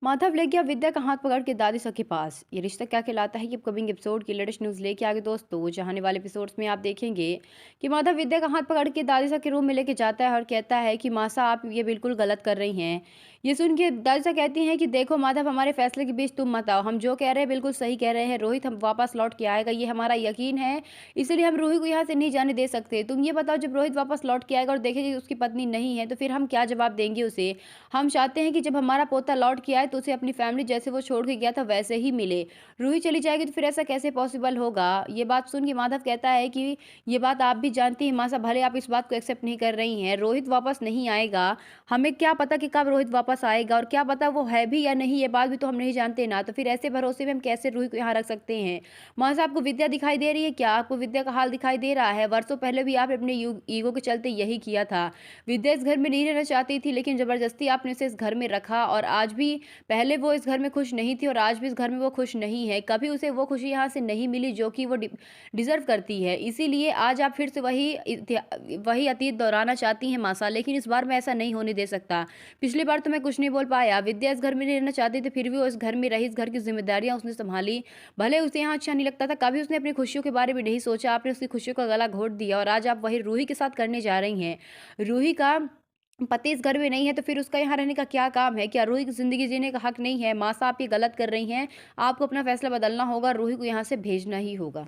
माधव ले गया विद्या का हाथ पकड़ के दादी सर के पास। ये रिश्ता क्या कहलाता है कि अपकमिंग एपिसोड की लेटेस्ट न्यूज़ लेके आगे दोस्तों, चाहने वाले एपिसोड्स में आप देखेंगे कि माधव विद्या का हाथ पकड़ के दादी सर के रूम में लेके जाता है और कहता है कि मासा आप ये बिल्कुल गलत कर रही हैं। ये सुन के दादी सर कहती हैं कि देखो माधव, हमारे फैसले के बीच तुम मत आओ, हम जो कह रहे हैं बिल्कुल सही कह रहे हैं। रोहित हम वापस लौट के आएगा, ये हमारा यकीन है, इसलिए हम रोहित को यहाँ से नहीं जाने दे सकते। तुम ये बताओ, जब रोहित वापस लौट के आएगा और देखेगा कि उसकी पत्नी नहीं है तो फिर हम क्या जवाब देंगे उसे। हम चाहते हैं कि जब हमारा पोता लौट के आए तो उसे अपनी फैमिली जैसे वो छोड़ के गया था वैसे ही मिले। रूही चली जाएगी तो फिर ऐसा कैसे पॉसिबल होगा। ये बात सुन के माधव कहता है कि ये बात आप भी जानती हैं मासा, भले आप इस बात को एक्सेप्ट नहीं कर रही हैं, रोहित वापस नहीं आएगा। हमें क्या पता कि कब रोहित वापस आएगा, और क्या पता वो है भी या नहीं, ये बात भी तो हम नहीं जानते ना। तो फिर ऐसे भरोसे में हम कैसे रूही को यहाँ रख सकते हैं। मासा, आपको विद्या दिखाई दे रही है क्या? आपको विद्या का हाल दिखाई दे रहा है? वर्षों पहले भी आपने अपने ईगो के चलते यही किया था। विद्या इस घर में नहीं रहना चाहती थी, लेकिन ज़बरदस्ती आपने उसे इस घर में रखा, और आज भी, पहले वो इस घर में खुश नहीं थी और आज भी इस घर में वो खुश नहीं है। कभी उसे वो खुशी यहाँ से नहीं मिली जो कि वो डिज़र्व करती है। इसीलिए आज आप फिर से वही अतीत दोहराना चाहती हैं मासा, लेकिन इस बार मैं ऐसा नहीं होने दे सकता। पिछली बार तो मैं कुछ नहीं बोल पाया। विद्या इस घर में नहीं रहना चाहती थी, फिर भी वो इस घर में रही, इस घर की ज़िम्मेदारियाँ उसने सँभाली। भले उसे यहाँ अच्छा नहीं लगता था, कभी उसने अपनी खुशियों के बारे में नहीं सोचा, आपने उसकी खुशियों का गला घोंट दिया, और आज आप वही रूही के साथ करने जा रही हैं। रूही का पति इस घर में नहीं है तो फिर उसका यहाँ रहने का क्या काम है? क्या रूही की ज़िंदगी जीने का हक नहीं है? मासा, आप ये गलत कर रही हैं। आपको अपना फैसला बदलना होगा, रूही को यहाँ से भेजना ही होगा।